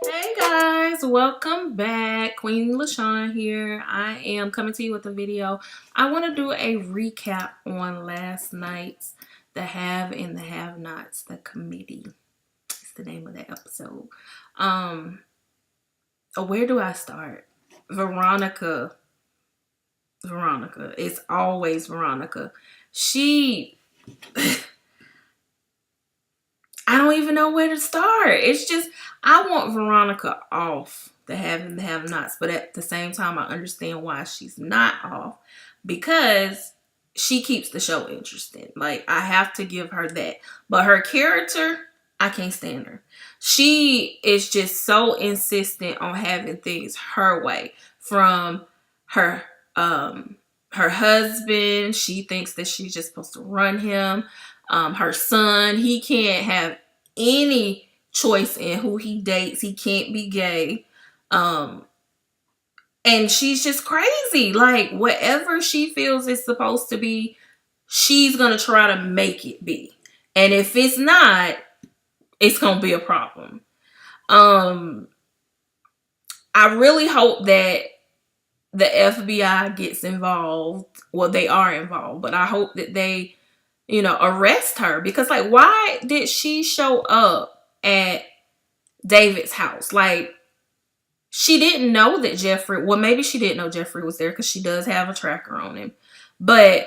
Hey guys, welcome back. Queen LaShawn here. I am coming to you with a video. I want to do a recap on last night's The Have and the Have-Nots, the committee. It's the name of the episode. Where do I start? Veronica. It's always Veronica. I don't even know where to start. It's just, I want Veronica off the have and the have-nots, but at the same time, I understand why she's not off, because she keeps the show interesting. Like, I have to give her that. But her character, I can't stand her. She is just so insistent on having things her way. From her her husband, she thinks that she's just supposed to run him. Her son, he can't have any choice in who he dates. He can't be gay. And she's just crazy. Like, whatever she feels is supposed to be, she's going to try to make it be. And if it's not, it's going to be a problem. I really hope that the FBI gets involved. Well, they are involved, but I hope that they, arrest her, because, like, why did she show up at David's house? Like, she didn't know that Jeffrey, well, maybe she didn't know Jeffrey was there, because she does have a tracker on him. But,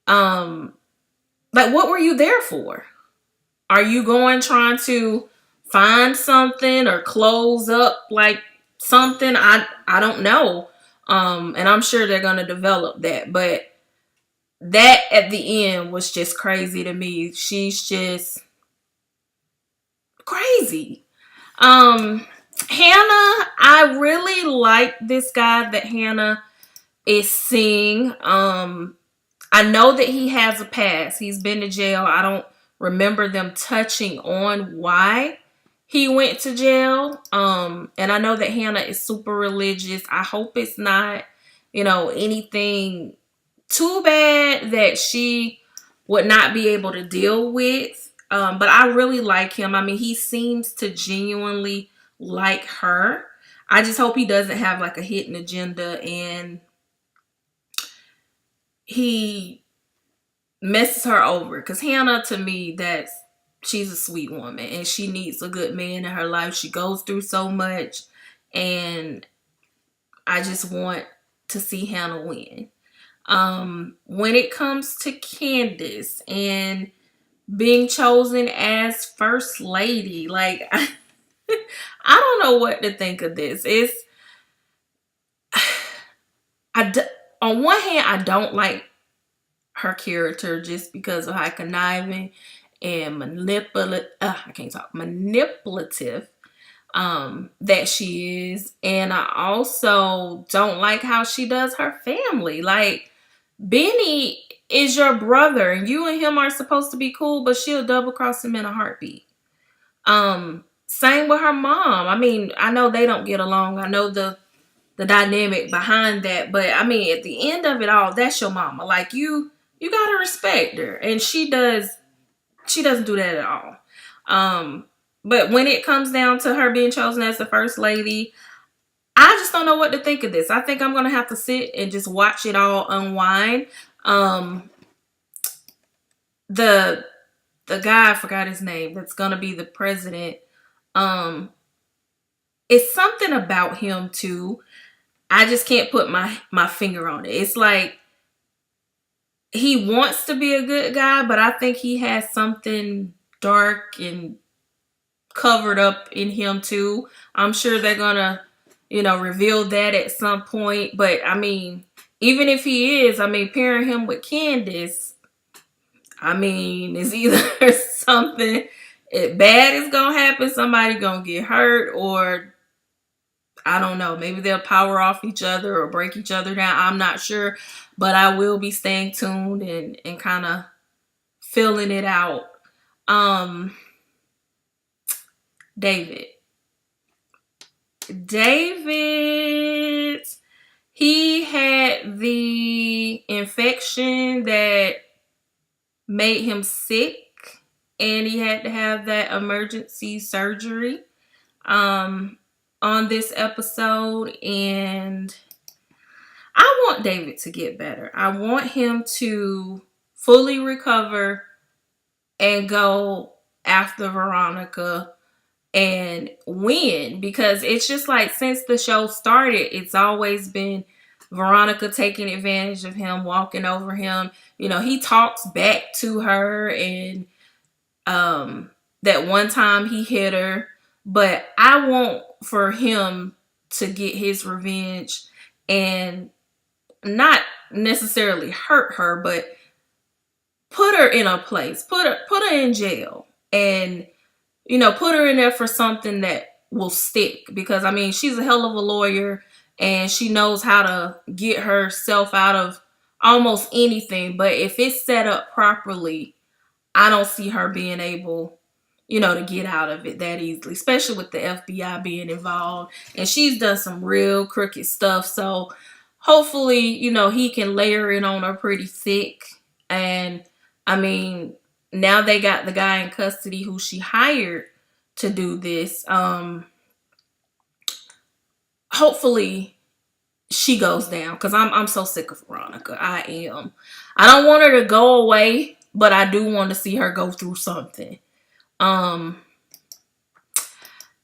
like, what were you there for? Are you trying to find something or close up, like, something? I don't know. And I'm sure they're going to develop that, but that at the end was just crazy to me. She's just crazy. Hannah, I really like this guy that Hannah is seeing. I know that he has a past. He's been to jail. I don't remember them touching on why he went to jail. And I know that Hannah is super religious. I hope it's not, anything too bad that she would not be able to deal with. But I really like him. I mean, he seems to genuinely like her. I just hope he doesn't have like a hidden agenda and he messes her over. Because Hannah, to me, she's a sweet woman and she needs a good man in her life. She goes through so much, and I just want to see Hannah win. When it comes to Candace and being chosen as first lady, like, I don't know what to think of this. On one hand, I don't like her character just because of how conniving and manipulative that she is. And I also don't like how she does her family. Like, Benny is your brother and you and him are supposed to be cool, but she'll double cross him in a heartbeat. Same with her mom. I mean, I know they don't get along. I know the dynamic behind that, but I mean, at the end of it all, that's your mama. Like, you gotta respect her, and she doesn't do that at all. But when it comes down to her being chosen as the first lady, I just don't know what to think of this. I think I'm gonna have to sit and just watch it all unwind. The guy, I forgot his name, that's gonna be the president. It's something about him too. I just can't put my finger on it. It's like he wants to be a good guy, but I think he has something dark and covered up in him too. I'm sure they're gonna, reveal that at some point. But I mean, even if he is, I mean, pairing him with Candace, I mean, it's either something bad is gonna happen, somebody gonna get hurt, or I don't know, maybe they'll power off each other or break each other down. I'm not sure, but I will be staying tuned and kind of filling it out. David, he had the infection that made him sick, and he had to have that emergency surgery on this episode. And I want David to get better. I want him to fully recover and go after Veronica and win, because it's just like since the show started, it's always been Veronica taking advantage of him, walking over him. You know, he talks back to her, and that one time he hit her. But I want for him to get his revenge and not necessarily hurt her, but put her in a place, put her in jail, and put her in there for something that will stick. Because I mean, she's a hell of a lawyer, and she knows how to get herself out of almost anything. But if it's set up properly, I don't see her being able, to get out of it that easily, especially with the FBI being involved. And she's done some real crooked stuff. So hopefully, he can layer it on her pretty thick. And I mean, now they got the guy in custody who she hired to do this. Hopefully she goes down, because I'm so sick of Veronica. I am. I don't want her to go away, but I do want to see her go through something.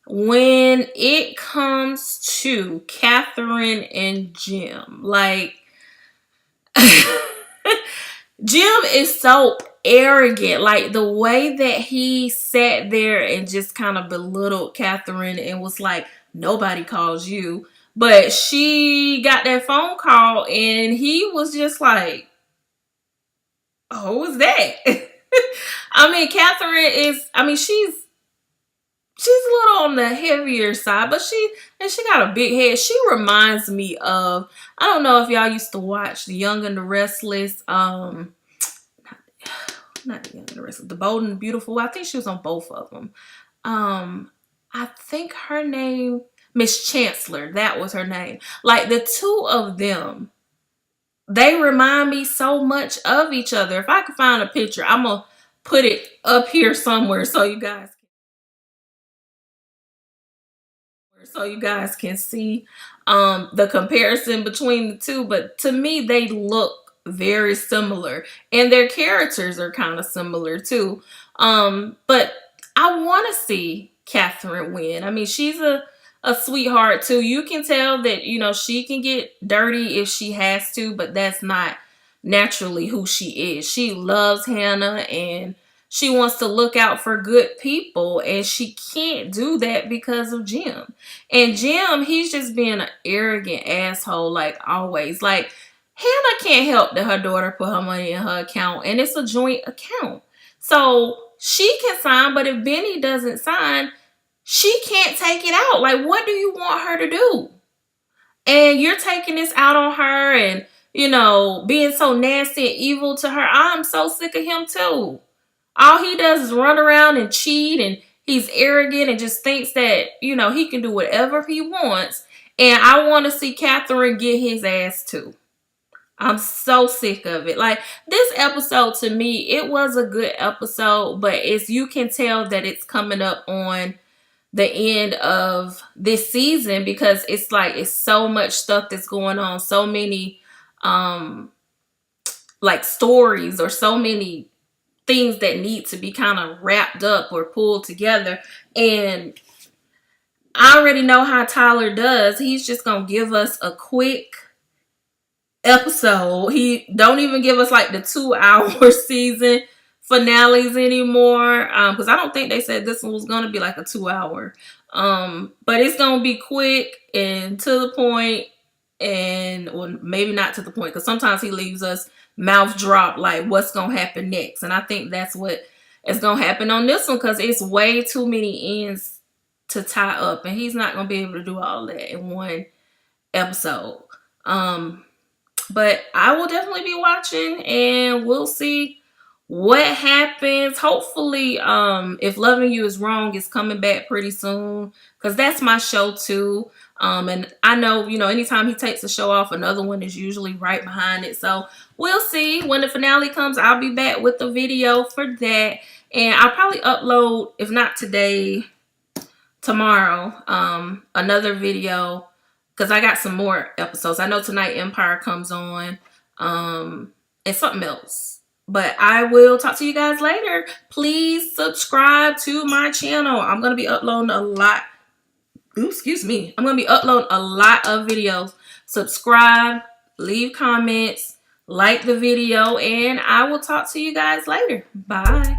When it comes to Catherine and Jim, like Jim is so arrogant. Like the way that he sat there and just kind of belittled Catherine and was like, nobody calls you. But she got that phone call and he was just like, oh, who was that? I mean, Catherine is, she's a little on the heavier side, but she got a big head. She reminds me of, I don't know if y'all used to watch The Young and the Restless, not The Young and the Restless, The Bold and the Beautiful. I think she was on both of them. I think her name, Miss Chancellor, that was her name. Like the two of them, they remind me so much of each other. If I could find a picture, I'm gonna put it up here somewhere so you guys can see the comparison between the two. But to me, they look very similar, and their characters are kind of similar too. But I want to see Catherine win. I mean, she's a sweetheart too. You can tell that, she can get dirty if she has to, but that's not naturally who she is. She loves Hannah and she wants to look out for good people, and she can't do that because of Jim. And Jim, he's just being an arrogant asshole like always. Like, Hannah can't help that her daughter put her money in her account, and it's a joint account. So she can sign, but if Benny doesn't sign, she can't take it out. Like, what do you want her to do? And you're taking this out on her and, being so nasty and evil to her. I'm so sick of him too. All he does is run around and cheat, and he's arrogant and just thinks that, he can do whatever he wants. And I want to see Catherine get his ass too. I'm so sick of it. Like, this episode, to me, it was a good episode, but you can tell that it's coming up on the end of this season, because it's like, it's so much stuff that's going on, so many like stories, or so many things that need to be kind of wrapped up or pulled together. And I already know how Tyler does. He's just gonna give us a quick episode. He don't even give us like the 2-hour season finales anymore, because I don't think they said this one was gonna be like a 2-hour, but it's gonna be quick and to the point. And, well, maybe not to the point, because sometimes he leaves us mouth drop, like what's gonna happen next. And I think that's what is gonna happen on this one, because it's way too many ends to tie up, and he's not gonna be able to do all that in one episode. But I will definitely be watching, and we'll see what happens. Hopefully, if Loving You Is Wrong is coming back pretty soon, because that's my show too. And I know, you know, anytime he takes a show off, another one is usually right behind it. So we'll see. When the finale comes, I'll be back with the video for that. And I'll probably upload, if not today, tomorrow, another video, because I got some more episodes. I know tonight Empire comes on, and something else. But I will talk to you guys later. Please subscribe to my channel. I'm going to be uploading a lot. Ooh, excuse me. I'm going to be uploading a lot of videos. Subscribe, leave comments, like the video, and I will talk to you guys later. Bye.